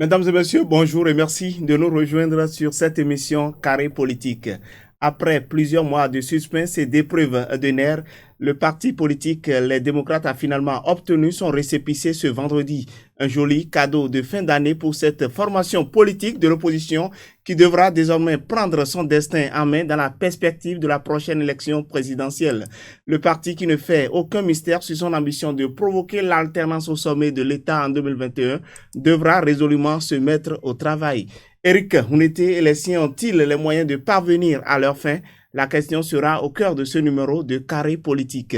Mesdames et messieurs, bonjour et merci de nous rejoindre sur cette émission Carré politique. Après plusieurs mois de suspense et d'épreuves de nerfs, le parti politique Les Démocrates a finalement obtenu son récépissé ce vendredi. Un joli cadeau de fin d'année pour cette formation politique de l'opposition qui devra désormais prendre son destin en main dans la perspective de la prochaine élection présidentielle. Le parti qui ne fait aucun mystère sur son ambition de provoquer l'alternance au sommet de l'État en 2021 devra résolument se mettre au travail. Éric Hunete et les siens ont-ils les moyens de parvenir à leur fin? La question sera au cœur de ce numéro de Carré politique.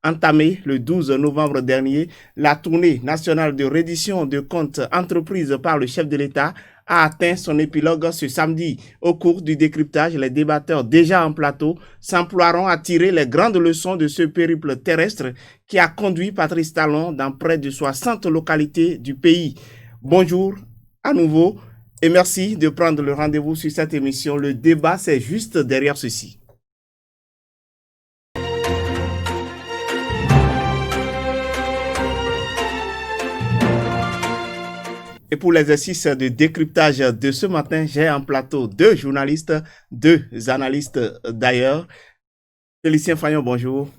Entamée le 12 novembre dernier, la tournée nationale de reddition de comptes entreprise par le chef de l'État a atteint son épilogue ce samedi. Au cours du décryptage, les débatteurs déjà en plateau s'emploieront à tirer les grandes leçons de ce périple terrestre qui a conduit Patrice Talon dans près de 60 localités du pays. Bonjour à nouveau. Et merci de prendre le rendez-vous sur cette émission. Le débat, c'est juste derrière ceci. Et pour l'exercice de décryptage de ce matin, j'ai en plateau deux journalistes, deux analystes d'ailleurs. Félicien Fagnon, bonjour.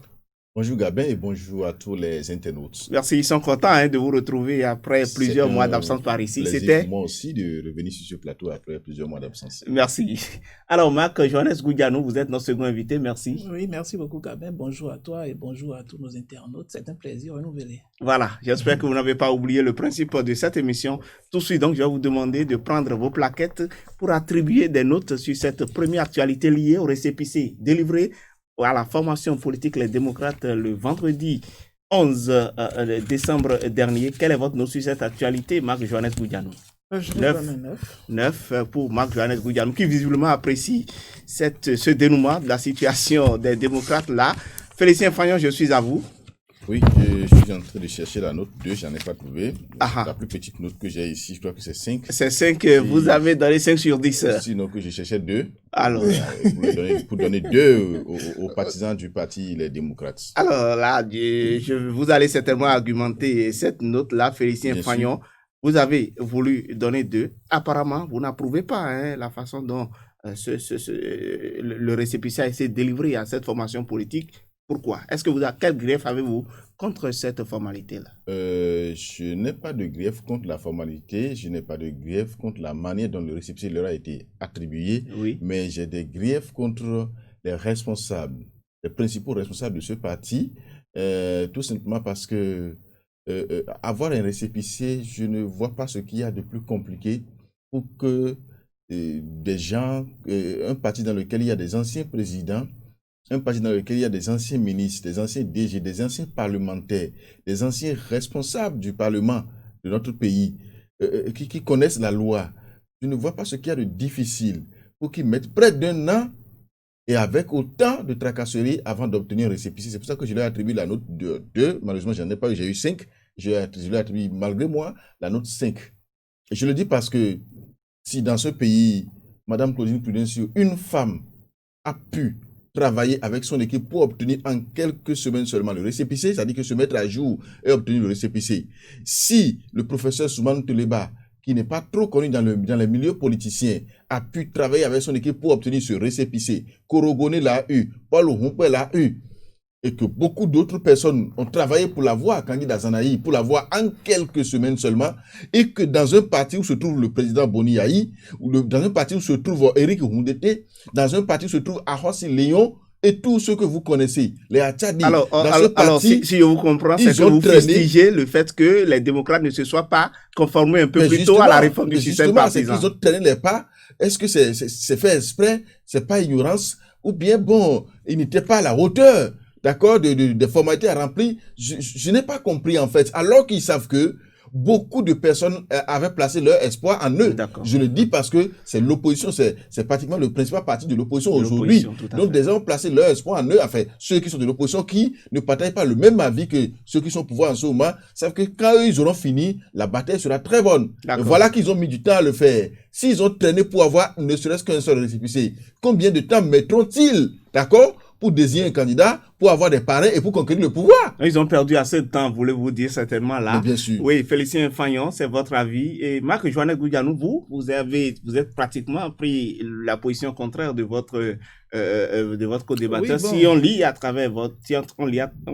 Bonjour Gabin et bonjour à tous les internautes. Merci, ils sont contents de vous retrouver après plusieurs mois d'absence par ici. C'était moi aussi de revenir sur ce plateau après plusieurs mois d'absence. Merci. Alors Marc Johannes Goudianou, vous êtes notre second invité, merci. Oui, merci beaucoup Gabin, bonjour à toi et bonjour à tous nos internautes, c'est un plaisir renouvelé. Voilà, j'espère que vous n'avez pas oublié le principe de cette émission. Tout de suite donc, je vais vous demander de prendre vos plaquettes pour attribuer des notes sur cette première actualité liée au récépissé délivré à la formation politique Les Démocrates le vendredi 11 décembre dernier. Quelle est votre note sur cette actualité, Marc Johannes Goudianou? 9 pour Marc Johannes Goudianou, qui visiblement apprécie ce dénouement de la situation des démocrates là. Félicien Fagnon, je suis à vous. Oui, je suis en train de chercher la note 2, je n'en ai pas trouvé. La plus petite note que j'ai ici, je crois que c'est 5. C'est 5, vous avez donné 5 sur 10. Sinon que je cherchais 2. Alors, pour donner 2 aux partisans du parti Les Démocrates. Alors là, vous allez certainement argumenter cette note-là, Félicien Fagnon. Vous avez voulu donner 2. Apparemment, vous n'approuvez pas la façon dont le récépissé a été délivré à cette formation politique. Pourquoi? Quel grief avez-vous contre cette formalité-là? Je n'ai pas de grief contre la formalité, je n'ai pas de grief contre la manière dont le récépissé leur a été attribué, oui. Mais j'ai des griefs contre les responsables, les principaux responsables de ce parti, tout simplement parce que avoir un récépissé, je ne vois pas ce qu'il y a de plus compliqué pour que des gens, un parti dans lequel il y a des anciens présidents, un parti dans lequel il y a des anciens ministres, des anciens DG, des anciens parlementaires, des anciens responsables du Parlement de notre pays, qui connaissent la loi. Je ne vois pas ce qu'il y a de difficile pour qu'ils mettent près d'un an et avec autant de tracasseries avant d'obtenir un récépissé. C'est pour ça que je leur ai attribué la note de 2. Malheureusement, je n'en ai pas eu, j'ai eu 5. Je leur ai attribué, malgré moi, la note 5. Et je le dis parce que si dans ce pays, Mme Claudine Prudencio, une femme a pu travailler avec son équipe pour obtenir en quelques semaines seulement le récépissé, c'est-à-dire que se mettre à jour et obtenir le récépissé. Si le professeur Soumane Teleba, qui n'est pas trop connu dans les milieux politiciens, a pu travailler avec son équipe pour obtenir ce récépissé, Korogone l'a eu, Paul Humpé l'a eu, et que beaucoup d'autres personnes ont travaillé pour l'avoir, candidat Zanaï, pour l'avoir en quelques semaines seulement, et que dans un parti où se trouve le président Boni Aï, dans un parti où se trouve Éric Hundete, dans un parti où se trouve Ahossi Léon, et tous ceux que vous connaissez, les Atchadi. Alors, si je vous comprends, c'est que vous fustigez le fait que les démocrates ne se soient pas conformés un peu plus tôt à la réforme du système partisan. C'est qu'ils ont traîné les pas. Est-ce que c'est fait exprès? C'est pas ignorance? Ou bien, bon, ils n'étaient pas à la hauteur, d'accord, des formalités à remplir? Je n'ai pas compris, en fait. Alors qu'ils savent que beaucoup de personnes avaient placé leur espoir en eux. Je le dis parce que c'est l'opposition, c'est pratiquement le principal parti de l'opposition aujourd'hui. Donc, des gens ont placé leur espoir en eux. Enfin, ceux qui sont de l'opposition qui ne partagent pas le même avis que ceux qui sont au pouvoir en ce moment, savent que quand eux, ils auront fini, la bataille sera très bonne. Voilà qu'ils ont mis du temps à le faire. S'ils ont traîné pour avoir ne serait-ce qu'un seul récépissé, combien de temps mettront-ils, d'accord, pour désigner un candidat, pour avoir des parrains et pour conquérir le pouvoir. Ils ont perdu assez de temps, voulez-vous dire certainement là. Mais bien sûr. Oui, Félicien Fagnon, c'est votre avis. Et Marc Joannès Goudianou, vous êtes pratiquement pris la position contraire de votre co-débatteur. Oui, bon. Si on lit à travers on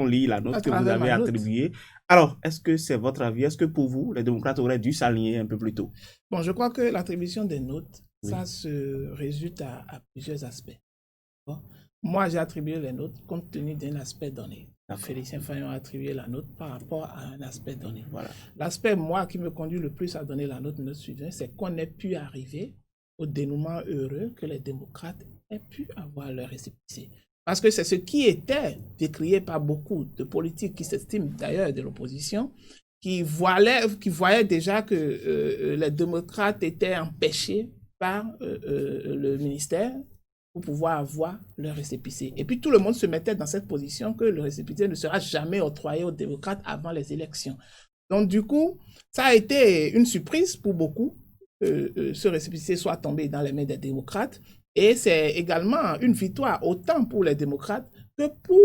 lit la note À que vous travers avez ma note. attribuée. Alors, est-ce que c'est votre avis? Est-ce que pour vous, les démocrates auraient dû s'aligner un peu plus tôt? Bon, je crois que l'attribution des notes, Oui. ça se résulte à plusieurs aspects. Bon. Moi, j'ai attribué les notes compte tenu d'un aspect donné. D'accord. Félicien Fagnon a attribué la note par rapport à un aspect donné. Voilà. L'aspect, moi, qui me conduit le plus à donner la note suivante, c'est qu'on ait pu arriver au dénouement heureux que les démocrates aient pu avoir leur récépissé. Parce que c'est ce qui était décrié par beaucoup de politiques qui s'estiment d'ailleurs de l'opposition, qui voyaient déjà que les démocrates étaient empêchés par le ministère pour pouvoir avoir le récépissé. Et puis tout le monde se mettait dans cette position que le récépissé ne sera jamais octroyé aux démocrates avant les élections. Donc du coup, ça a été une surprise pour beaucoup que ce récépissé soit tombé dans les mains des démocrates. Et c'est également une victoire autant pour les démocrates que pour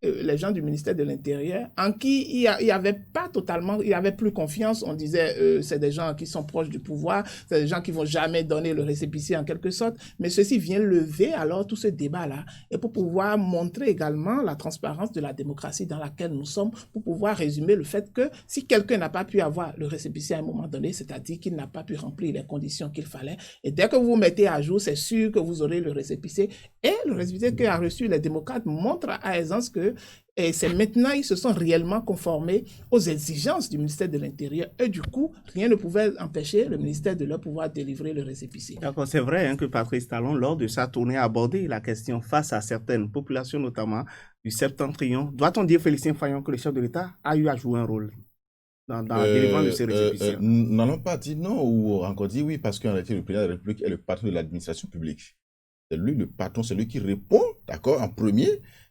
les gens du ministère de l'Intérieur, en qui il y avait pas totalement, il y avait plus confiance. On disait c'est des gens qui sont proches du pouvoir, c'est des gens qui vont jamais donner le récépissé en quelque sorte. Mais ceci vient lever alors tout ce débat-là et pour pouvoir montrer également la transparence de la démocratie dans laquelle nous sommes, pour pouvoir résumer le fait que si quelqu'un n'a pas pu avoir le récépissé à un moment donné, c'est-à-dire qu'il n'a pas pu remplir les conditions qu'il fallait, et dès que vous vous mettez à jour, c'est sûr que vous aurez le récépissé. Et le récépissé qu'a reçu les démocrates montre à aisance que et c'est maintenant ils se sont réellement conformés aux exigences du ministère de l'Intérieur et du coup, rien ne pouvait empêcher le ministère de leur pouvoir délivrer le récépissé. D'accord, c'est vrai que Patrice Talon, lors de sa tournée, a abordé la question face à certaines populations, notamment du Septentrion. Doit-on dire, Félicien Fagnon, que le chef de l'État a eu à jouer un rôle dans la délivrance de ces récépissés? N'allons pas dire non ou encore dire oui, parce qu'en réalité, le président de la République est le patron de l'administration publique. C'est lui le patron, c'est lui qui répond, d'accord, en premier,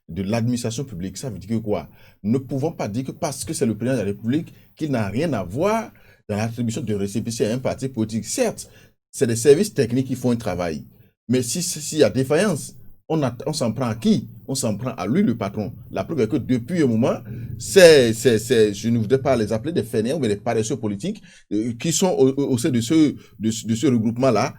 de l'administration publique. Ça veut dire que quoi? Ne pouvons pas dire que parce que c'est le président de la République qu'il n'a rien à voir dans l'attribution de récépissé à un parti politique. Certes, c'est des services techniques qui font un travail. Mais s'il y a défaillance, on s'en prend à qui? On s'en prend à lui, le patron. La preuve est que depuis un moment, je ne voudrais pas les appeler des fainéants, mais des paresseux politiques qui sont au sein de ce regroupement-là,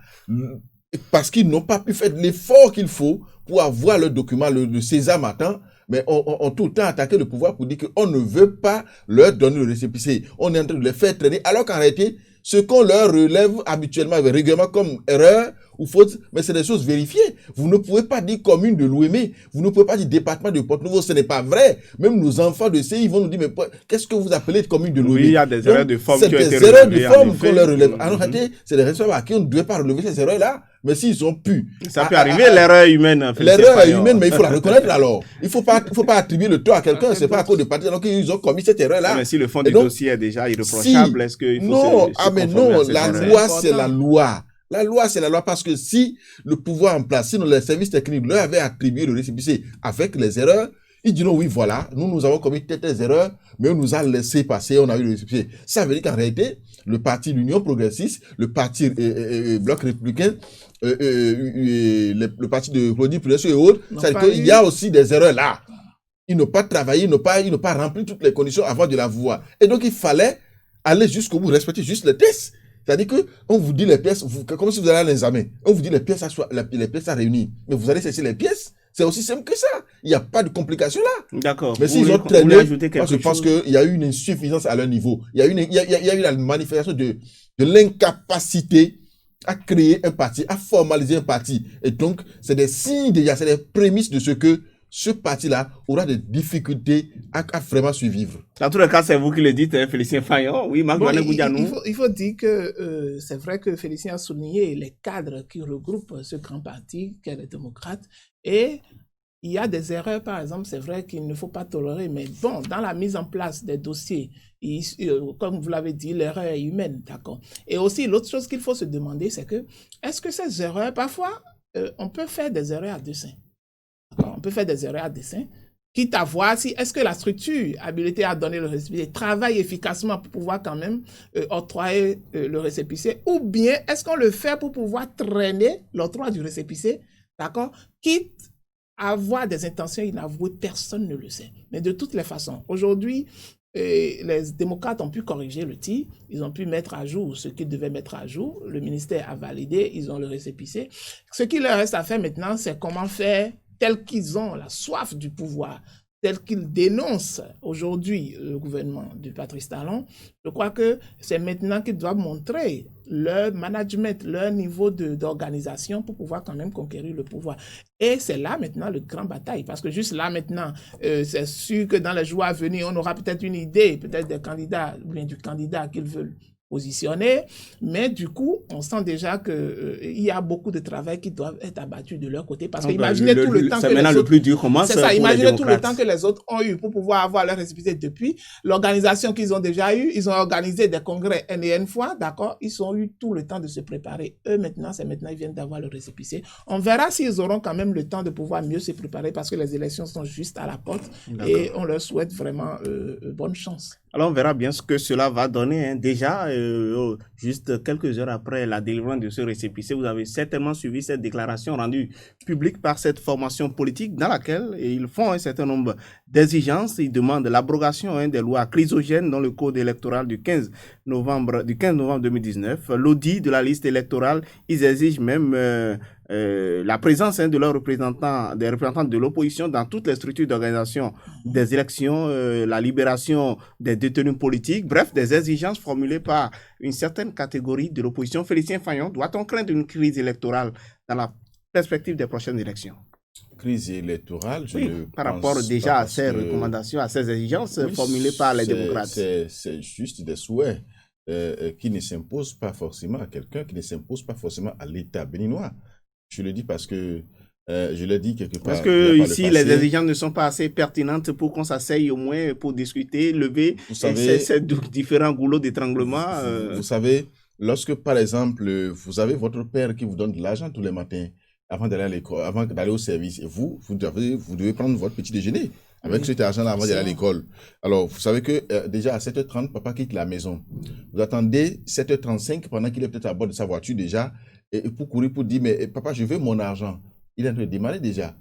parce qu'ils n'ont pas pu faire l'effort qu'il faut pour avoir le document, le sésame à temps, mais on tout le temps attaqué le pouvoir pour dire qu'on ne veut pas leur donner le récépissé. On est en train de les faire traîner, alors qu'en réalité, ce qu'on leur relève habituellement, régulièrement comme erreur ou faute, mais c'est des choses vérifiées. Vous ne pouvez pas dire commune de l'Ouémé, vous ne pouvez pas dire département de Porte-Nouveau, ce n'est pas vrai. Même nos enfants de CI vont nous dire, mais qu'est-ce que vous appelez commune de l'Ouémé? Oui, il y a des erreurs de forme qui ont été relevées. C'est des erreurs de forme qu'on leur relève. En réalité, c'est des responsables à qui on ne devait pas relever ces erreurs-là. Mais s'ils ont pu. Ça peut arriver, l'erreur humaine. L'erreur est humaine, mais il faut la reconnaître alors. Il faut pas attribuer le tort à quelqu'un, c'est pas à cause de parti, alors qu'ils ont commis cette erreur-là. Mais si le fond du dossier est déjà irréprochable, est-ce qu'il faut non, mais non, la loi, c'est la loi. La loi, c'est la loi parce que si le pouvoir en place, si les services techniques leur avaient attribué le récépissé avec les erreurs, ils diront oui, voilà, nous avons commis telles erreurs, mais on nous a laissé passer, on a eu le récépissé. Ça veut dire qu'en réalité, le parti l'Union progressiste, le parti Bloc républicain, le parti de Claudie Pulesio et autres, c'est-à-dire qu'il y a aussi des erreurs là. Ils n'ont pas travaillé, ils n'ont pas rempli toutes les conditions avant de la voir. Et donc, il fallait aller jusqu'au bout, respecter juste les tests. C'est-à-dire que on vous dit les pièces, comme si vous allez à l'examen, on vous dit les pièces à réunir, mais vous allez chercher les pièces. C'est aussi simple que ça. Il n'y a pas de complication là. D'accord. Mais s'ils ont traîné, moi je pense qu'il y a eu une insuffisance à leur niveau. Il y a eu la manifestation de l'incapacité à créer un parti, à formaliser un parti. Et donc, c'est des signes déjà, c'est des prémices de ce que ce parti-là aura des difficultés à vraiment survivre. Dans tous les cas, c'est vous qui le dites, hein, Félicien Fagnon. Oui, Marc-Joannès Goudianou. Il faut dire que c'est vrai que Félicien a souligné les cadres qui regroupent ce grand parti qu'est les démocrates. Et il y a des erreurs, par exemple, c'est vrai qu'il ne faut pas tolérer. Mais bon, dans la mise en place des dossiers, comme vous l'avez dit, l'erreur est humaine, d'accord. Et aussi, l'autre chose qu'il faut se demander, c'est que, est-ce que ces erreurs, parfois, on peut faire des erreurs à dessein. On peut faire des erreurs à dessein, quitte à voir si est-ce que la structure habilitée à donner le récépissé travaille efficacement pour pouvoir quand même octroyer le récépissé, ou bien est-ce qu'on le fait pour pouvoir traîner l'octroi du récépissé, d'accord, quitte avoir des intentions inavouées, personne ne le sait. Mais de toutes les façons, aujourd'hui, les démocrates ont pu corriger le tir, ils ont pu mettre à jour ce qu'ils devaient mettre à jour, le ministère a validé, ils ont le récépissé. Ce qui leur reste à faire maintenant, c'est comment faire, tel qu'ils ont la soif du pouvoir, tel qu'ils dénoncent aujourd'hui le gouvernement de Patrice Talon. Je crois que c'est maintenant qu'ils doivent montrer leur management, leur niveau d'organisation pour pouvoir quand même conquérir le pouvoir. Et c'est là maintenant le grand bataille, parce que juste là maintenant, c'est sûr que dans les jours à venir, on aura peut-être une idée, peut-être des candidats, ou bien du candidat qu'ils veulent positionner, mais du coup, on sent déjà qu'il y a beaucoup de travail qui doivent être abattus de leur côté, parce que imaginez tout le temps que les autres... le plus dur commence. C'est ça, imaginez tout le temps que les autres ont eu pour pouvoir avoir leur récépissé depuis. L'organisation qu'ils ont déjà eue, ils ont organisé des congrès N et N fois, d'accord? Ils ont eu tout le temps de se préparer. Eux, maintenant, ils viennent d'avoir le récépissé. On verra s'ils auront quand même le temps de pouvoir mieux se préparer, parce que les élections sont juste à la porte, et on leur souhaite vraiment bonne chance. Alors, on verra bien ce que cela va donner. Hein. Déjà, juste quelques heures après la délivrance de ce récépissé, vous avez certainement suivi cette déclaration rendue publique par cette formation politique dans laquelle ils font un certain nombre d'exigences. Ils demandent l'abrogation des lois chrysogènes dans le code électoral du 15 novembre 2019, l'audit de la liste électorale. Ils exigent même la présence de leurs représentants, des représentants de l'opposition dans toutes les structures d'organisation des élections, la libération des détenus politiques, bref, des exigences formulées par une certaine catégorie de l'opposition. Félicien Fayon, doit-on craindre une crise électorale dans la perspective des prochaines élections? Crise électorale, par rapport déjà à ces recommandations, à ces exigences formulées par les démocrates. C'est juste des souhaits qui ne s'imposent pas forcément à quelqu'un, qui ne s'imposent pas forcément à l'État béninois. Je le dis parce que je l'ai dit quelque part. Parce que ici, les exigences ne sont pas assez pertinentes pour qu'on s'asseye au moins pour discuter, lever ces différents goulots d'étranglement. Vous savez, lorsque par exemple, vous avez votre père qui vous donne de l'argent tous les matins avant d'aller à l'école, avant d'aller au service, et vous devez prendre votre petit déjeuner avec cet argent-là avant d'aller à l'école. Alors, vous savez que déjà à 7h30, papa quitte la maison. Vous attendez 7h35 pendant qu'il est peut-être à bord de sa voiture déjà, et pour courir pour dire, mais papa, je veux mon argent. Il est en train de démarrer déjà.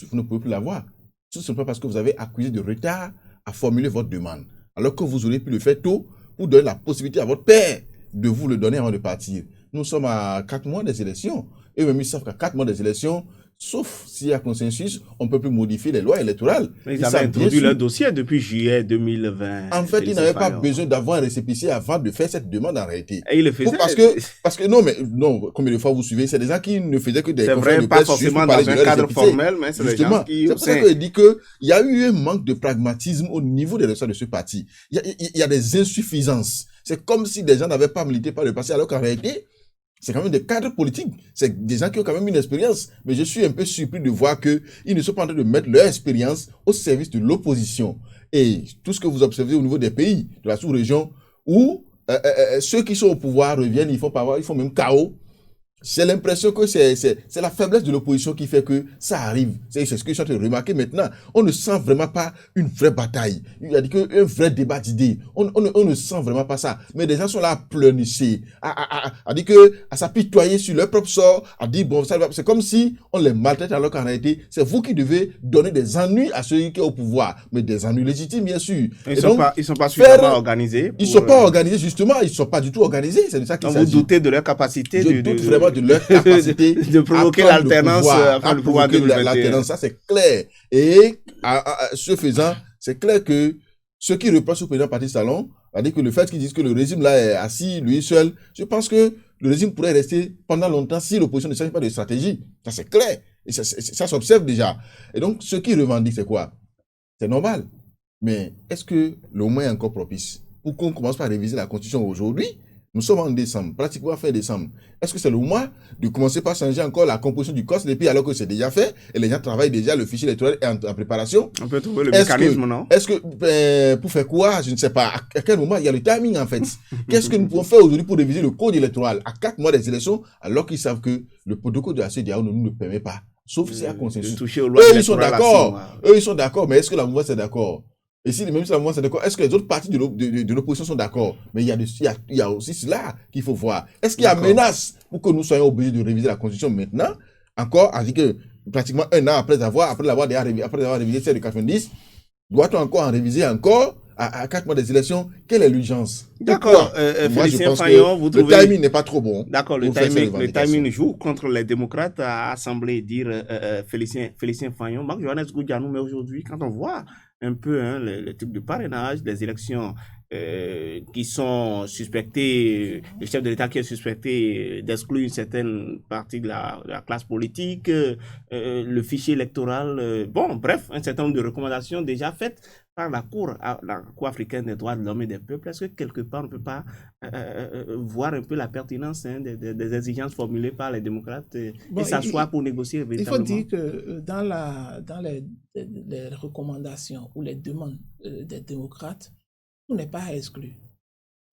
Vous ne pouvez plus l'avoir. Tout simplement parce que vous avez accusé de retard à formuler votre demande. Alors que vous auriez pu le faire tôt pour donner la possibilité à votre père de vous le donner avant de partir. Nous sommes à 4 mois des élections. Et même ils savent qu'à 4 mois des élections, sauf s'il y a consensus, on ne peut plus modifier les lois électorales. Mais ils avaient introduit leur dossier depuis juillet 2020. En fait, ils n'avaient pas besoin d'avoir un récépissé avant de faire cette demande en réalité. Et ils le faisaient. Parce que non, combien de fois vous suivez, c'est des gens qui ne faisaient que des conférences de presse. C'est vrai, pas forcément dans un cadre formel, mais c'est des gens qui... C'est pour ça que je dis qu'il y a eu un manque de pragmatisme au niveau des ressorts de ce parti. Il y a des insuffisances. C'est comme si des gens n'avaient pas milité par le passé, alors qu'en réalité, c'est quand même des cadres politiques. C'est des gens qui ont quand même une expérience. Mais je suis un peu surpris de voir qu'ils ne sont pas en train de mettre leur expérience au service de l'opposition. Et tout ce que vous observez au niveau des pays, de la sous-région, où ceux qui sont au pouvoir reviennent, ils font même chaos. J'ai l'impression que c'est la faiblesse de l'opposition qui fait que ça arrive. C'est ce que je suis en train de remarquer maintenant. On ne sent vraiment pas une vraie bataille. Il y a un vrai débat d'idées. On ne sent vraiment pas ça. Mais des gens sont là à pleurnicher, à s'apitoyer sur leur propre sort, à dire bon, ça va. C'est comme si on les maltraite alors qu'en réalité, c'est vous qui devez donner des ennuis à ceux qui sont au pouvoir. Mais des ennuis légitimes, bien sûr. Ils sont pas suffisamment organisés. Ils sont pas organisés, justement. Ils sont pas du tout organisés. C'est de ça qu'il s'agit. Vous doutez de leur capacité de leur capacité de provoquer l'alternance afin de provoquer l'alternance, ça c'est clair. Et ce faisant, c'est clair que ceux qui reprochent au président Patrice Talon, c'est-à-dire que le fait qu'ils disent que le régime là est assis lui seul, je pense que le régime pourrait rester pendant longtemps si l'opposition ne change pas de stratégie. Ça c'est clair. Et ça s'observe déjà. Et donc, ceux qui revendiquent, c'est quoi? C'est normal. Mais est-ce que le moment est encore propice pour qu'on commence par réviser la Constitution aujourd'hui? Nous sommes en décembre, pratiquement fin décembre. Est-ce que c'est le moment de commencer par changer encore la composition du COS depuis alors que c'est déjà fait et les gens travaillent déjà, le fichier électoral est en préparation? On peut trouver le mécanisme, non? Est-ce que, pour faire quoi? Je ne sais pas. À quel moment? Il y a le timing, en fait. Qu'est-ce que nous pouvons faire aujourd'hui pour réviser le code électoral à 4 mois des élections alors qu'ils savent que le protocole de la CEDEAO ne nous permet pas? Sauf si y a consensus. Eux, ils sont d'accord. Eux, ils sont d'accord. Mais est-ce que la mouvance est d'accord? Et si même si la mouvance est d'accord, est-ce que les autres partis de l'opposition sont d'accord? Mais il y a aussi cela qu'il faut voir. Est-ce qu'il y a menace pour que nous soyons obligés de réviser la Constitution maintenant? Encore, avec que pratiquement un an après l'avoir révisé celle de 90, doit-on encore en réviser encore à 4 mois des élections? Quelle est l'urgence? D'accord, Moi, je Félicien pense Fayon, que vous le trouvez... timing n'est pas trop bon. D'accord, le timing joue contre les démocrates, a semblé dire Félicien Fayon. Marc Johannes Goudianou, mais aujourd'hui, quand on voit un peu le type de parrainage, des élections qui sont suspectées, le chef de l'État qui est suspecté d'exclure une certaine partie de la classe politique, le fichier électoral, bon, bref, un certain nombre de recommandations déjà faites par la Cour africaine des droits de l'homme et des peuples. Est-ce que quelque part on ne peut pas voir un peu la pertinence des exigences formulées par les démocrates et s'asseoir pour négocier véritablement? Il faut dire que dans les recommandations ou les demandes des démocrates, tout n'est pas exclu.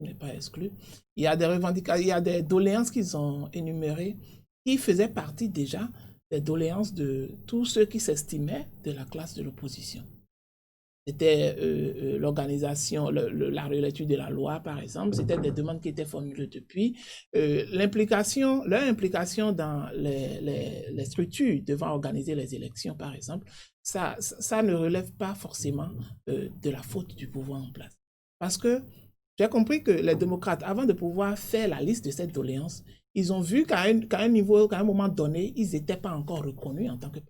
Tout n'est pas exclu. Il y a des revendications, il y a des doléances qu'ils ont énumérées qui faisaient partie déjà des doléances de tous ceux qui s'estimaient de la classe de l'opposition. C'était l'organisation, la relecture de la loi, par exemple. C'était des demandes qui étaient formulées depuis. Leur implication dans les structures devant organiser les élections, par exemple, ça ne relève pas forcément de la faute du pouvoir en place. Parce que j'ai compris que les démocrates, avant de pouvoir faire la liste de cette doléance, ils ont vu qu'à un moment donné, ils n'étaient pas encore reconnus en tant que...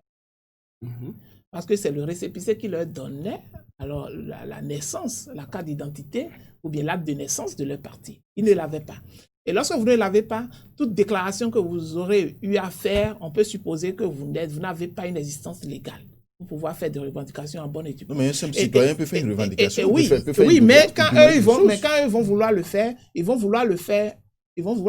Parce que c'est le récépissé qui leur donnait alors la naissance, la carte d'identité ou bien l'acte de naissance de leur parti. Ils ne l'avaient pas. Et lorsque vous ne l'avez pas, toute déclaration que vous aurez eu à faire, on peut supposer que vous n'avez pas une existence légale pour pouvoir faire des revendications en bonne et due forme. Mais un simple citoyen peut faire une revendication. Mais quand eux vont vouloir le faire, ils vont vouloir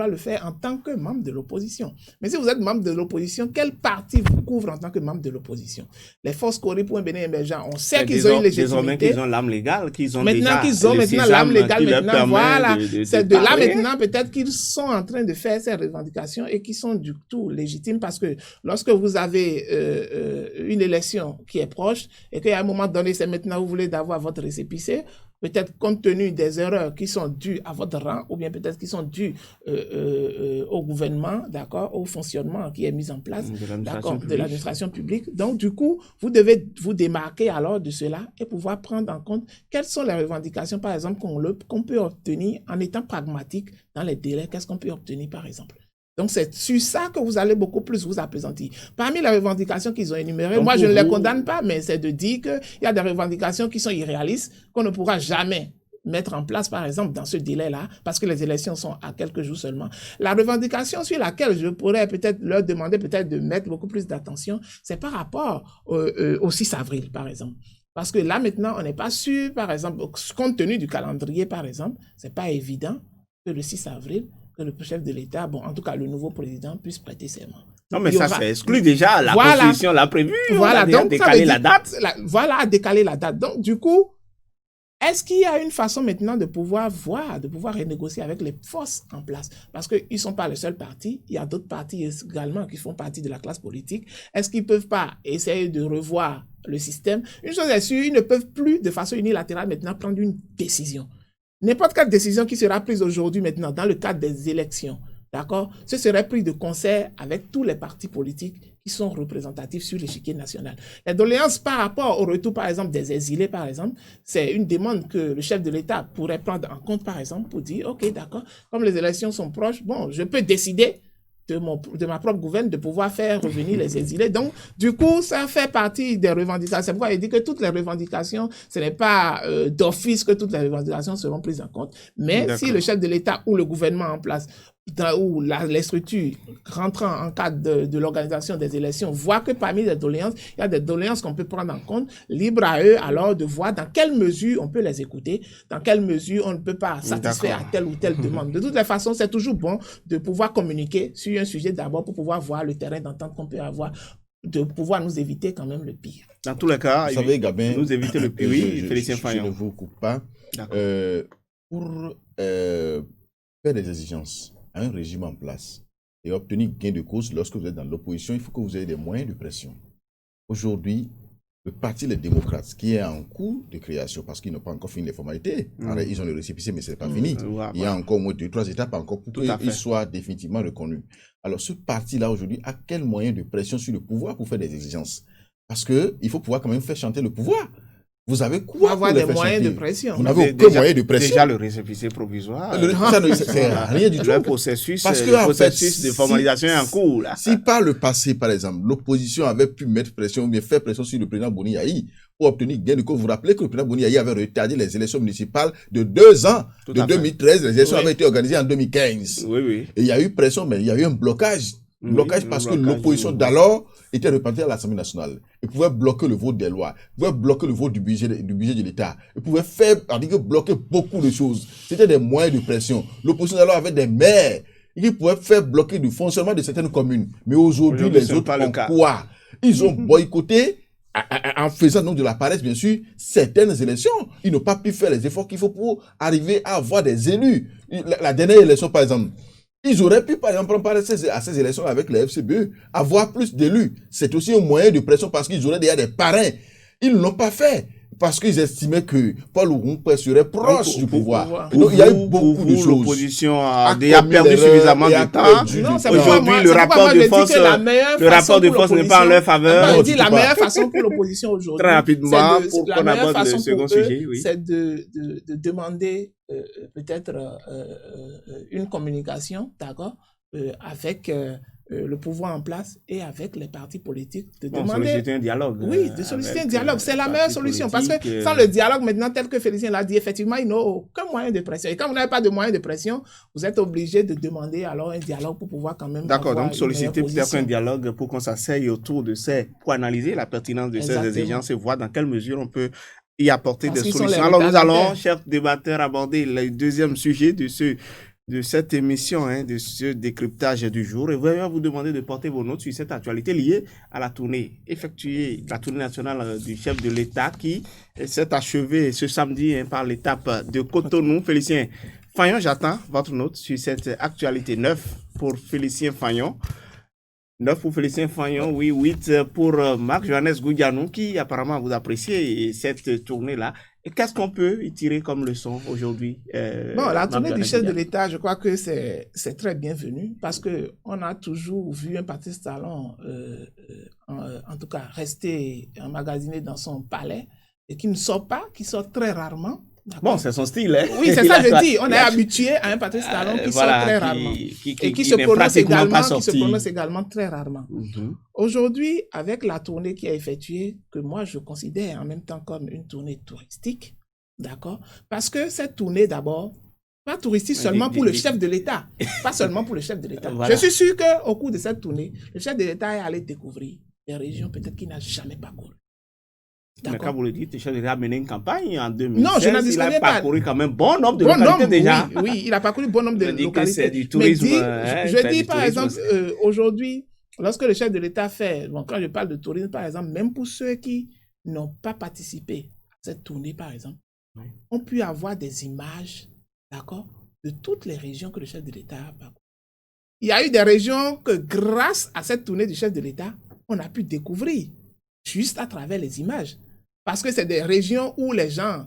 le faire en tant que membre de l'opposition. Mais si vous êtes membre de l'opposition, quel parti vous couvre en tant que membre de l'opposition? Les forces Corée pour un Bénin émergent, on sait qu'ils ont une légitimité. Désormais qu'ils ont l'âme légale, qu'ils ont maintenant qu'ils ont l'âme légale, maintenant voilà, c'est de là maintenant peut-être qu'ils sont en train de faire ces revendications et qui sont du tout légitimes parce que lorsque vous avez une élection qui est proche et qu'à un moment donné, c'est maintenant vous voulez d'avoir votre récépissé, peut-être compte tenu des erreurs qui sont dues à votre rang, ou bien peut-être qui sont dues au gouvernement, d'accord, au fonctionnement qui est mis en place, de l'administration publique. Donc, du coup, vous devez vous démarquer alors de cela et pouvoir prendre en compte quelles sont les revendications, par exemple, qu'on peut obtenir en étant pragmatique dans les délais. Qu'est-ce qu'on peut obtenir, par exemple? Donc, c'est sur ça que vous allez beaucoup plus vous appesantir. Parmi les revendications qu'ils ont énumérées, moi, je ne les condamne pas, mais c'est de dire qu'il y a des revendications qui sont irréalistes, qu'on ne pourra jamais mettre en place, par exemple, dans ce délai-là, parce que les élections sont à quelques jours seulement. La revendication sur laquelle je pourrais peut-être leur demander peut-être de mettre beaucoup plus d'attention, c'est par rapport au 6 avril, par exemple. Parce que là, maintenant, on n'est pas sûr, par exemple, compte tenu du calendrier, par exemple, c'est pas évident que le 6 avril, que le chef de l'État, bon, en tout cas, le nouveau président puisse prêter serment. Non, mais ça, c'est exclu déjà. La Constitution l'a prévu. Voilà, donc, décaler la date. Décaler la date. Donc, du coup, est-ce qu'il y a une façon maintenant de pouvoir renégocier avec les forces en place? Parce qu'ils ne sont pas le seul parti. Il y a d'autres partis également qui font partie de la classe politique. Est-ce qu'ils ne peuvent pas essayer de revoir le système? Une chose est sûre, ils ne peuvent plus, de façon unilatérale, maintenant prendre une décision. N'importe quelle décision qui sera prise aujourd'hui maintenant dans le cadre des élections, d'accord, ce serait pris de concert avec tous les partis politiques qui sont représentatifs sur l'échiquier national. Les doléances par rapport au retour, par exemple, des exilés, par exemple, c'est une demande que le chef de l'État pourrait prendre en compte, par exemple, pour dire, OK, d'accord, comme les élections sont proches, bon, je peux décider de ma propre gouverne de pouvoir faire revenir les exilés. Donc, du coup, ça fait partie des revendications. C'est pourquoi il dit que toutes les revendications, ce n'est pas d'office que toutes les revendications seront prises en compte. Mais si le chef de l'État ou le gouvernement en place ou les structures rentrant en cadre de l'organisation des élections voient que parmi les doléances, il y a des doléances qu'on peut prendre en compte, libre à eux alors de voir dans quelle mesure on peut les écouter, dans quelle mesure on ne peut pas satisfaire à telle ou telle demande. De toutes les façons, c'est toujours bon de pouvoir communiquer sur un sujet d'abord pour pouvoir voir le terrain d'entente qu'on peut avoir, de pouvoir nous éviter quand même le pire. Dans tous les cas, vous savez, Gabin, nous éviter le pire. Oui, Félicien Fayon. Je ne vous coupe pas. Pour faire des exigences à un régime en place et obtenir gain de cause lorsque vous êtes dans l'opposition, il faut que vous ayez des moyens de pression. Aujourd'hui, le Parti Les Démocrates, qui est en cours de création, parce qu'ils n'ont pas encore fini les formalités. Ils ont le récépissé, mais ce n'est pas fini. Il y a encore au moins 2-3 étapes encore pour qu'il soit définitivement reconnu. Alors, ce parti-là, aujourd'hui, a quel moyen de pression sur le pouvoir pour faire des exigences? Parce qu'il faut pouvoir quand même faire chanter le pouvoir. Vous avez quoi pour avoir les des faire moyens chanter? de pression. Vous n'avez aucun moyen de pression. Déjà, le récépissé provisoire. Ça ne sert à rien du tout. Le processus, Parce que, le en processus fait, de formalisation est en cours. Là. Si par le passé, par exemple, l'opposition avait pu mettre pression ou bien faire pression sur le président Boni Yahi pour obtenir gain de cause, vous vous rappelez que le président Boni Yahi avait retardé les élections municipales de 2 ans. De 2013, les élections avaient été organisées en 2015. Oui. Et il y a eu pression, mais il y a eu un blocage. Parce que l'opposition d'alors était représentée à l'Assemblée nationale. Ils pouvaient bloquer le vote des lois, ils pouvaient bloquer le vote du budget de l'État, ils pouvaient bloquer beaucoup de choses. C'était des moyens de pression. L'opposition d'alors avait des maires qui pouvaient faire bloquer le fonctionnement de certaines communes. Mais aujourd'hui les autres ont quoi? Ils ont boycotté, en faisant donc de la paresse, bien sûr, certaines élections. Ils n'ont pas pu faire les efforts qu'il faut pour arriver à avoir des élus. La dernière élection, par exemple, ils auraient pu, par exemple, prendre à ces élections avec les FCBE, avoir plus d'élus. C'est aussi un moyen de pression parce qu'ils auraient déjà des parrains. Ils ne l'ont pas fait parce qu'ils estimaient que Paul Ourumpe serait proche du pouvoir. Donc, il y a eu beaucoup de choses. L'opposition a déjà perdu suffisamment de temps. Aujourd'hui, le rapport de force n'est pas en leur faveur. Je dis la meilleure façon pour l'opposition aujourd'hui. Très rapidement, pour qu'on aborde le second sujet. C'est de demander peut-être une communication, d'accord, avec le pouvoir en place et avec les partis politiques de demander... solliciter un dialogue. Oui, de solliciter un dialogue. C'est la meilleure solution. Parce que sans le dialogue, maintenant, tel que Félicien l'a dit, effectivement, ils n'ont aucun moyen de pression. Et quand vous n'avez pas de moyen de pression, vous êtes obligé de demander alors un dialogue pour pouvoir quand même... D'accord, donc solliciter peut-être un dialogue pour qu'on s'asseye autour de pour analyser la pertinence de ces exigences et voir dans quelle mesure on peut y apporter des solutions. Alors nous allons, chers débatteurs, aborder le deuxième sujet de cette émission, de ce décryptage du jour. Et vraiment vous demander de porter vos notes sur cette actualité liée à la tournée la tournée nationale du chef de l'État qui s'est achevée ce samedi par l'étape de Cotonou. Félicien Fagnon, j'attends votre note sur cette actualité. 9 pour Félicien Fagnon. 9 pour Félicien Fagnon, oui, 8 pour Marc-Johannes Goudianou, qui apparemment vous appréciez cette tournée-là. Et qu'est-ce qu'on peut y tirer comme leçon aujourd'hui? La tournée du chef de l'État, je crois que c'est très bienvenu parce qu'on a toujours vu un Patrice Talon, en tout cas, rester emmagasiné dans son palais et qui ne sort pas, qui sort très rarement. Bon, c'est son style. Hein? Oui, c'est ça que je dis. On est habitué à un Patrice Talon qui sort très rarement et qui se prononce également très rarement. Aujourd'hui, avec la tournée qui a effectuée, que moi je considère en même temps comme une tournée touristique, d'accord? Parce que cette tournée, d'abord, pas touristique seulement pour le chef de l'État, pas seulement pour le chef de l'État. Je suis sûr qu'au cours de cette tournée, le chef de l'État est allé découvrir des régions peut-être qu'il n'a jamais parcourues. Mais quand vous le dites, le chef de l'État a mené une campagne en 2016. Non, je n'en disconnais pas. Il a parcouru quand même bon nombre de localités déjà. Oui, il a parcouru bon nombre de localités. C'est du tourisme. Mais je dis par exemple, aujourd'hui, lorsque le chef de l'État fait, quand je parle de tourisme par exemple, même pour ceux qui n'ont pas participé à cette tournée par exemple, on peut avoir des images, d'accord, de toutes les régions que le chef de l'État a parcourues. Il y a eu des régions que grâce à cette tournée du chef de l'État, on a pu découvrir juste à travers les images. Parce que c'est des régions où les gens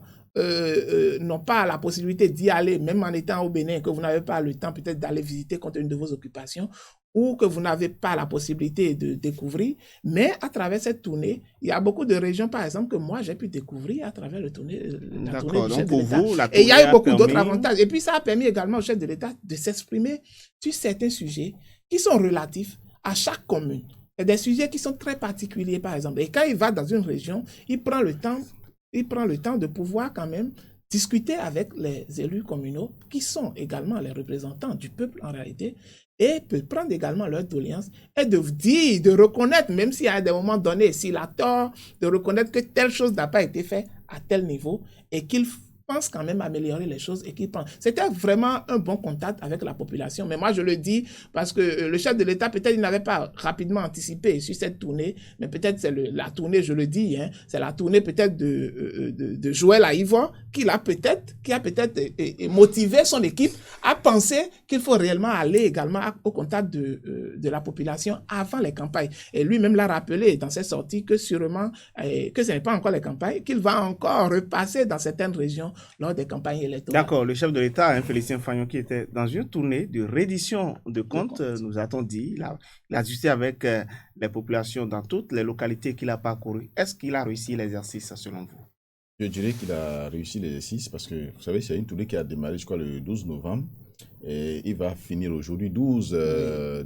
n'ont pas la possibilité d'y aller, même en étant au Bénin, que vous n'avez pas le temps peut-être d'aller visiter compte tenu de vos occupations, ou que vous n'avez pas la possibilité de découvrir. Mais à travers cette tournée, il y a beaucoup de régions, par exemple, que moi, j'ai pu découvrir à travers la tournée du chef de l'État. Et il y a eu beaucoup d'autres avantages. Et puis, ça a permis également au chef de l'État de s'exprimer sur certains sujets qui sont relatifs à chaque commune. Il y a des sujets qui sont très particuliers, par exemple. Et quand il va dans une région, il prend le temps de pouvoir quand même discuter avec les élus communaux, qui sont également les représentants du peuple en réalité, et peut prendre également leur doléance et de dire, de reconnaître, même s'il y a des moments donnés, s'il a tort, de reconnaître que telle chose n'a pas été faite à tel niveau et qu'il pense quand même améliorer les choses et qu'il pense. C'était vraiment un bon contact avec la population. Mais moi, je le dis parce que le chef de l'État, peut-être, il n'avait pas rapidement anticipé sur cette tournée, mais peut-être c'est la tournée, je le dis, hein, c'est la tournée peut-être de Joël à Yvon qui a peut-être motivé son équipe à penser qu'il faut réellement aller également au contact de la population avant les campagnes. Et lui-même l'a rappelé dans ses sorties que sûrement, que ce n'est pas encore les campagnes, qu'il va encore repasser dans certaines régions lors des campagnes électorales. D'accord, le chef de l'État, hein, Félicien Fagnon, qui était dans une tournée de reddition de comptes, nous a-t-on dit. Il a discuté avec les populations dans toutes les localités qu'il a parcourues. Est-ce qu'il a réussi l'exercice, selon vous? Je dirais qu'il a réussi l'exercice parce que, vous savez, c'est une tournée qui a démarré, je crois, le 12 novembre. Et il va finir aujourd'hui, 12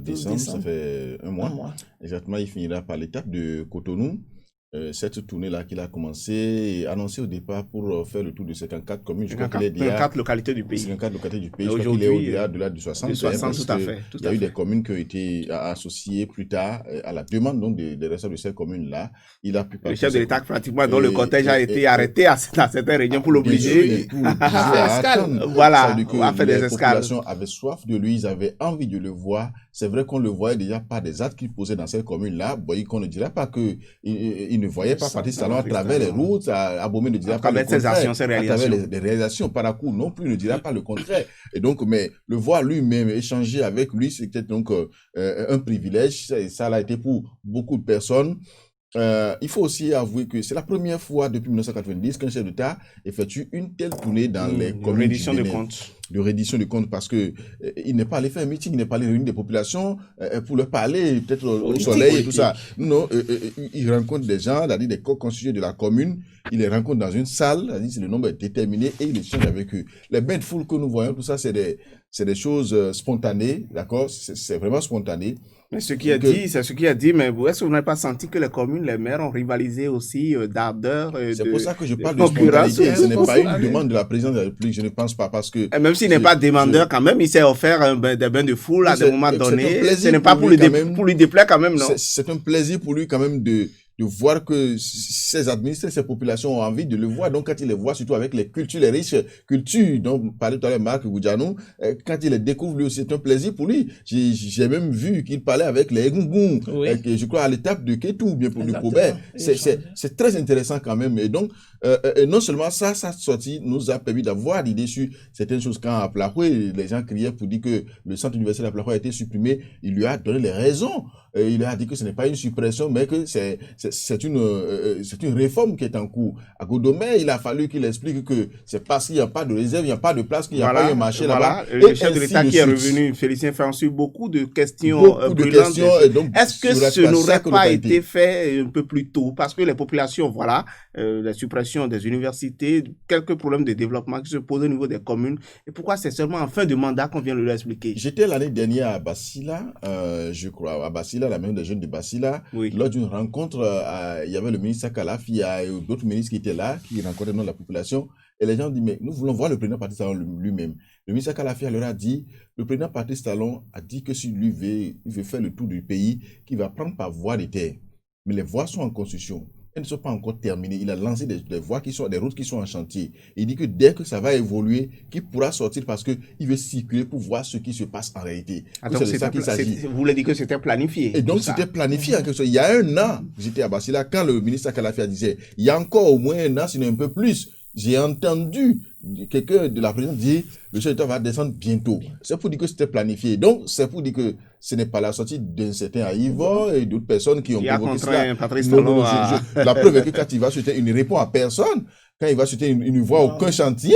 décembre, ça fait un mois. Exactement, il finira par l'étape de Cotonou. Cette tournée-là qu'il a commencé et annoncé au départ pour faire le tour de 54 communes. Je crois qu'il est déjà 54 localités du pays. 54 localités du pays. Je crois qu'il est au-delà de 60. De 60, tout à fait. Il y a eu des communes qui ont été associées plus tard à la demande donc, des responsables de ces communes-là. Il a pu le chef de l'État, pratiquement, dont le cortège a été arrêté à certaines régions pour l'obliger voilà, à faire des escales. Les populations avaient soif de lui, ils avaient envie de le voir. C'est vrai qu'on le voyait déjà par des actes qu'il posait dans ces communes-là. Bon, qu'on ne dirait pas qu'il ne voyait pas Patrice Talon à travers les routes, Abomey ne dirait pas le contraire. À travers les réalisations, Parakou non plus ne dirait pas le contraire. Et donc, mais le voir lui-même, échanger avec lui, c'était donc un privilège. Et ça l'a été pour beaucoup de personnes. Il faut aussi avouer que c'est la première fois depuis 1990 qu'un chef d'État effectue une telle tournée dans les communes reddition de comptes. De reddition de comptes parce que il n'est pas allé faire un meeting, il n'est pas allé réunir des populations pour leur parler peut-être au soleil et tout ça. Non, il rencontre des gens, c'est-à-dire des corps constitués de la commune, il les rencontre dans une salle, c'est-à-dire si le nombre est déterminé et il échange avec eux. Les bains de foule que nous voyons, tout ça, c'est des choses spontanées, d'accord? C'est vraiment spontané. Mais ce qui est dit, mais est-ce que vous n'avez pas senti que les communes, les maires ont rivalisé aussi d'ardeur? C'est pour ça que je parle de spontanéité. Ce n'est pas une demande de la présidence de la République, je ne pense pas, parce que... Et même s'il n'est pas demandeur, quand même, il s'est offert des bains de foule à des moments donnés. Ce n'est pas pour lui déplaire quand même, non? C'est un plaisir pour lui quand même de voir que ses administrés, ses populations ont envie de le voir. Donc, quand il les voit, surtout avec les cultures, les riches cultures dont parlait tout à l'heure Marc Goudjanou, quand il les découvre, lui aussi, c'est un plaisir pour lui. J'ai même vu qu'il parlait avec les Egungun, je crois à l'étape de Kétou, bien pour le Koubert. C'est très intéressant quand même. Et donc, non seulement ça, sa sortie nous a permis d'avoir l'idée sur certaines choses. Quand à Plahoué, les gens criaient pour dire que le centre universitaire de Plahoué a été supprimé, il lui a donné les raisons. Il a dit que ce n'est pas une suppression, mais que c'est une réforme qui est en cours. À Godomé, il a fallu qu'il explique que c'est parce qu'il n'y a pas de réserve, il n'y a pas de place, qu'il n'y a pas un marché là-bas. Le chef de l'État qui est revenu, Félicien Fancy, beaucoup de questions. Est-ce que ce n'aurait pas été fait un peu plus tôt? Parce que les populations, voilà, la suppression des universités, quelques problèmes de développement qui se posent au niveau des communes. Et pourquoi c'est seulement en fin de mandat qu'on vient de l'expliquer? J'étais l'année dernière à Bassila, je crois, à Bassila, la maison des jeunes de Bassila, lors d'une rencontre, il y avait le ministre Sakalafi et d'autres ministres qui étaient là, qui rencontraient la population, et les gens disent, mais nous voulons voir le président Patrice Talon lui-même. Le ministre Sakalafi leur a dit, le président Patrice Talon a dit que s'il veut faire le tour du pays, qu'il va prendre par voie des terres. Mais les voies sont en construction. Elles ne sont pas encore terminées. Il a lancé des voies des routes qui sont en chantier. Il dit que dès que ça va évoluer, qu'il pourra sortir parce qu'il veut circuler pour voir ce qui se passe en réalité. Donc c'est ça qu'il s'agit. Vous voulez dire que c'était planifié. Et donc c'était planifié en quelque sorte. Il y a un an, j'étais à Bassila, quand le ministre Kalafia disait, il y a encore au moins un an, sinon un peu plus, j'ai entendu quelqu'un de la présidence dire, le chef d'État va descendre bientôt. C'est pour dire que c'était planifié. Donc c'est pour dire que ce n'est pas la sortie d'un certain Yvon et d'autres personnes qui ont provoqué cela. Patrice Talon la preuve est que quand il va souhaiter, il ne répond à personne. Quand il va souhaiter, il ne voit aucun chantier.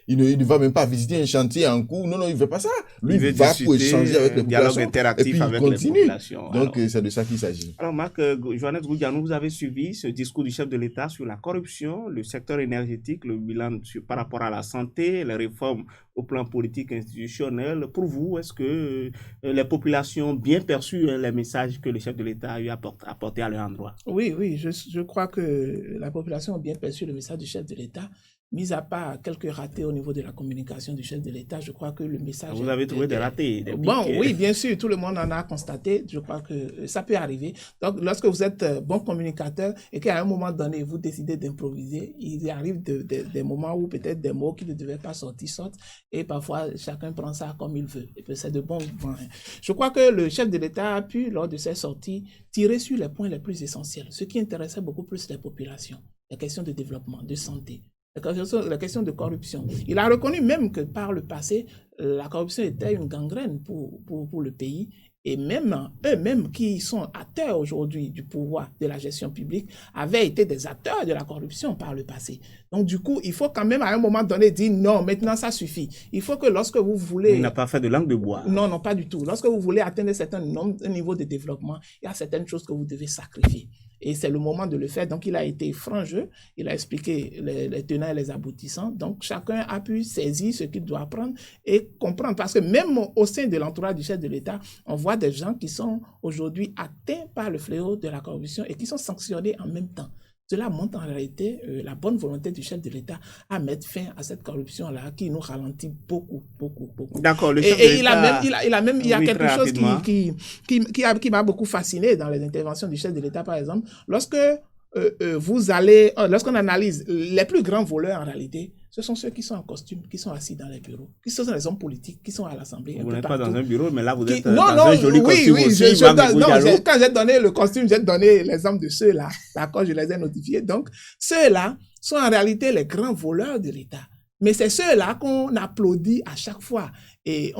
Il ne va même pas visiter un chantier en cours. Non, il ne veut pas ça. Lui, il va pour échanger avec les populations. Dialogue interactif et puis, avec il continue. Les populations. Donc, c'est de ça qu'il s'agit. Alors, Marc, Joannès Goudjanou, vous avez suivi ce discours du chef de l'État sur la corruption, le secteur énergétique, le bilan par rapport à la santé, les réformes au plan politique institutionnel. Pour vous, est-ce que les populations ont bien perçu les messages que le chef de l'État a eu apportés à leur endroit? Oui, je crois que la population a bien perçu le message du chef de l'État. mis à part quelques ratés au niveau de la communication du chef de l'État, je crois que le message... Vous avez trouvé des ratés, des Bon, pics. oui, bien sûr, tout le monde en a constaté. Je crois que ça peut arriver. Donc, lorsque vous êtes bon communicateur et qu'à un moment donné, vous décidez d'improviser, il arrive des moments où peut-être des mots qui ne devaient pas sortir sortent et parfois chacun prend ça comme il veut. Et puis c'est de bon moyens. Je crois que le chef de l'État a pu, lors de ses sorties, tirer sur les points les plus essentiels, ce qui intéressait beaucoup plus les populations, les questions de développement, de santé, la question de corruption. Il a reconnu même que par le passé, la corruption était une gangrène pour le pays. Et même eux-mêmes qui sont acteurs aujourd'hui du pouvoir de la gestion publique avaient été des acteurs de la corruption par le passé. Donc du coup, il faut quand même à un moment donné dire non, maintenant ça suffit. Il faut que lorsque vous voulez... Il n'a pas fait de langue de bois. Non, non, pas du tout. Lorsque vous voulez atteindre un niveau de développement, il y a certaines choses que vous devez sacrifier. Et c'est le moment de le faire. Donc, il a été franc jeu. Il a expliqué les tenants et les aboutissants. Donc, chacun a pu saisir ce qu'il doit apprendre et comprendre. Parce que même au sein de l'entourage du chef de l'État, on voit des gens qui sont aujourd'hui atteints par le fléau de la corruption et qui sont sanctionnés en même temps. Cela montre en réalité la bonne volonté du chef de l'État à mettre fin à cette corruption-là qui nous ralentit beaucoup. D'accord. Le chef de l'État... Il y a quelque chose qui m'a beaucoup fasciné dans les interventions du chef de l'État, par exemple. Lorsqu'on analyse les plus grands voleurs en réalité, ce sont ceux qui sont en costume, qui sont assis dans les bureaux, qui sont les hommes politiques, qui sont à l'Assemblée. Vous n'êtes pas dans un bureau, mais là vous êtes dans un joli costume aussi. Quand j'ai donné le costume, j'ai donné l'exemple de ceux-là. D'accord, je les ai notifiés. Donc, ceux-là sont en réalité les grands voleurs de l'État. Mais c'est ceux-là qu'on applaudit à chaque fois. Et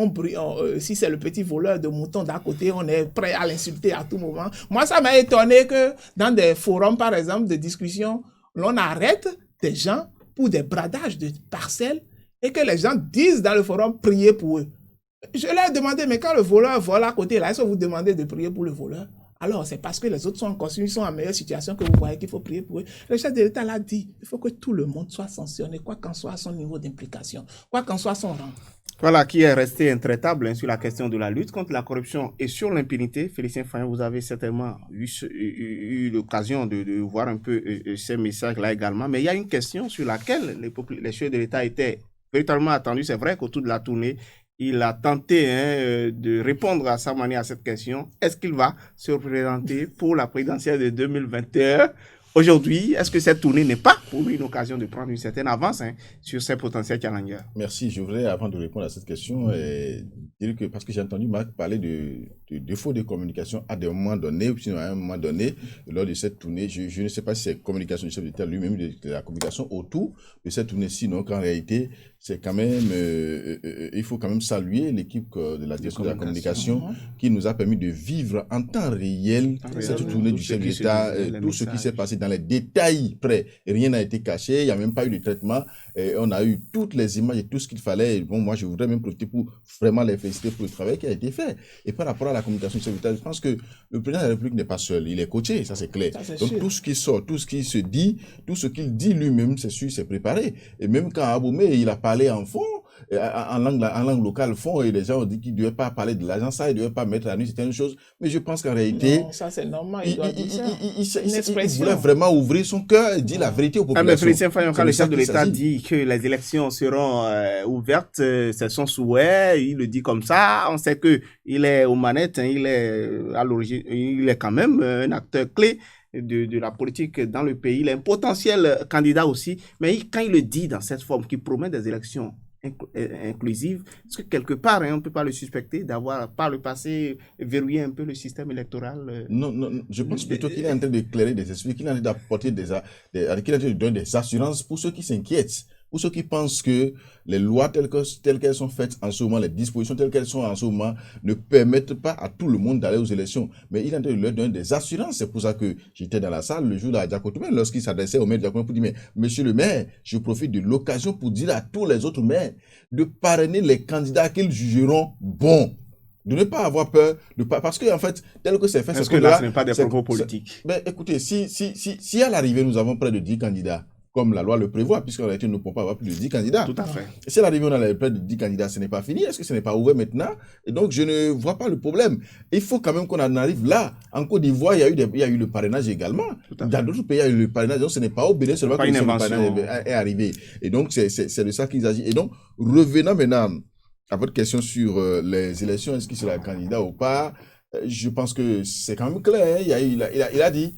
si c'est le petit voleur de moutons d'à côté, on est prêt à l'insulter à tout moment. Moi, ça m'a étonné que dans des forums, par exemple, de discussion, l'on arrête des gens pour des bradages de parcelles et que les gens disent dans le forum, priez pour eux. Je leur ai demandé, mais quand le voleur vole à côté, là, est-ce que vous demandez de prier pour le voleur? Alors, c'est parce que les autres sont en costume, ils sont en meilleure situation que vous voyez qu'il faut prier pour eux. Le chef de l'État l'a dit, il faut que tout le monde soit sanctionné, quoi qu'en soit son niveau d'implication, quoi qu'en soit son rang. Voilà, qui est resté intraitable sur la question de la lutte contre la corruption et sur l'impunité. Félicien Fayon, vous avez certainement eu l'occasion de voir un peu ces messages-là également. Mais il y a une question sur laquelle les chefs de l'État étaient véritablement attendus. C'est vrai qu'autour de la tournée, il a tenté de répondre à sa manière à cette question. Est-ce qu'il va se représenter pour la présidentielle de 2021 ? Aujourd'hui, est-ce que cette tournée n'est pas pour lui une occasion de prendre une certaine avance sur ses potentiels challengers? Merci. Je voudrais, avant de répondre à cette question, dire que, parce que j'ai entendu Marc parler de défaut de communication à des moments donnés, ou sinon à un moment donné, lors de cette tournée, je ne sais pas si c'est communication du chef d'État lui-même, de la communication autour de cette tournée, sinon qu'en réalité, c'est quand même, il faut quand même saluer l'équipe de la direction de la communication qui nous a permis de vivre en temps réel cette tournée du chef d'État, tout ce qui s'est passé dans les détails près. Rien n'a été caché, il n'y a même pas eu de traitement. On a eu toutes les images et tout ce qu'il fallait. Bon, moi, je voudrais même profiter pour vraiment les féliciter pour le travail qui a été fait. Et par rapport à la communication du chef d'État, je pense que le président de la République n'est pas seul. Il est coaché, ça c'est clair. Donc, sûr. Tout ce qui sort, tout ce qui se dit, tout ce qu'il dit lui-même, c'est sûr, c'est préparé. Et même quand Aboumé, il a parlé en fond, en langue locale fond, et les gens ont dit qu'il ne devait pas parler de l'argent, ça, il ne devait pas mettre à nu certaines choses. Mais je pense qu'en réalité... Non, ça c'est normal, il doit dire ça. Il voulait vraiment ouvrir son cœur et dire la vérité aux populations. Mais Félicien Fayon, quand le chef de l'État dit que les élections seront ouvertes, c'est son souhait, il le dit comme ça, on sait qu'il est aux manettes, il est à l'origine, il est quand même un acteur clé de la politique dans le pays, il est un potentiel candidat aussi, mais quand il le dit dans cette forme, qui promet des élections inclusive, est-ce que quelque part, on ne peut pas le suspecter d'avoir, par le passé, verrouillé un peu le système électoral? Non, je pense plutôt qu'il est en train d'éclairer des esprits, qu'il est en train d'apporter qu'il est en train de donner des assurances pour ceux qui s'inquiètent, pour ceux qui pensent que les lois telles qu'elles sont faites en ce moment, les dispositions telles qu'elles sont en ce moment, ne permettent pas à tout le monde d'aller aux élections. Mais il est en train de leur donner des assurances. C'est pour ça que j'étais dans la salle le jour de Diakotoumé, lorsqu'il s'adressait au maire de Diakotoumé pour dire, mais monsieur le maire, je profite de l'occasion pour dire à tous les autres maires de parrainer les candidats qu'ils jugeront bons. De ne pas avoir peur, parce que en fait, tel que c'est fait, est-ce que là, ce n'est pas des propos politiques? Ben, écoutez, si à l'arrivée, nous avons près de 10 candidats, comme la loi le prévoit, puisqu'en réalité, nous ne pouvons pas avoir plus de 10 candidats. Tout à fait. Et si à l'arrivée, on a près de 10 candidats, ce n'est pas fini. Est-ce que ce n'est pas ouvert maintenant? Et donc, je ne vois pas le problème. Il faut quand même qu'on en arrive là. En Côte d'Ivoire, il y a eu le parrainage également. Dans d'autres pays, il y a eu le parrainage. Donc, ce n'est pas au Bénin seulement que le parrainage est arrivé. Et donc, c'est de ça qu'il s'agit. Et donc, revenant maintenant à votre question sur les élections, est-ce qu'il sera candidat ou pas? Je pense que c'est quand même clair. Il a dit,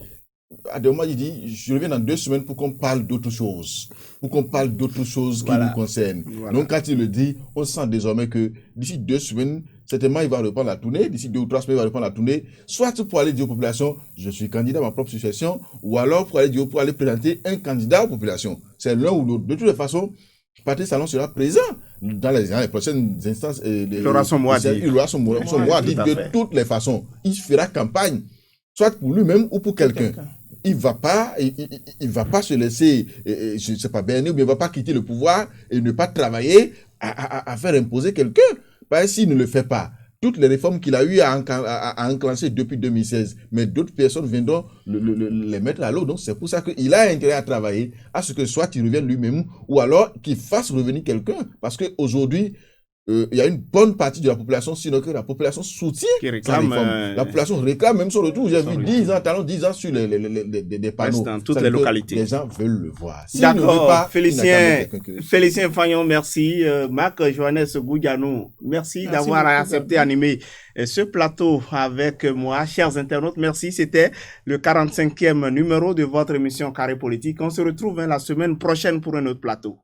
à des moments, il dit, je reviens dans 2 semaines pour qu'on parle d'autre chose. Pour qu'on parle d'autre chose qui nous concerne. Voilà. Donc, quand il le dit, on sent désormais que d'ici 2 semaines, certainement, il va reprendre la tournée. D'ici 2 ou 3 semaines, il va reprendre la tournée. Soit pour aller dire aux populations, je suis candidat à ma propre succession, ou alors pour aller présenter un candidat aux populations. C'est l'un ou l'autre. De toutes les façons, Patrice Talon sera présent dans les prochaines instances. Il aura son mot à dire. Il aura son mot à dire de toutes les façons. Il fera campagne, soit pour lui-même ou pour quelqu'un. Il va pas se laisser, je ne sais pas, berner, ou bien il va pas quitter le pouvoir et ne pas travailler à faire imposer quelqu'un. Parce que s'il ne le fait pas, toutes les réformes qu'il a eu à enclencher depuis 2016, mais d'autres personnes viendront les mettre à l'eau. Donc, c'est pour ça qu'il a intérêt à travailler, à ce que soit il revienne lui-même, ou alors qu'il fasse revenir quelqu'un. Parce qu'aujourd'hui, il y a une bonne partie de la population, sinon que la population soutient sa réforme. La population réclame même son retour. J'ai vu 10 ans sur des panneaux. Dans toutes les localités. Les gens veulent le voir. D'accord. Félicien Fagnon, merci. Marc Johannes Goudianou, merci d'avoir accepté d'animer ce plateau avec moi. Chers internautes, merci. C'était le 45e numéro de votre émission Carré Politique. On se retrouve la semaine prochaine pour un autre plateau.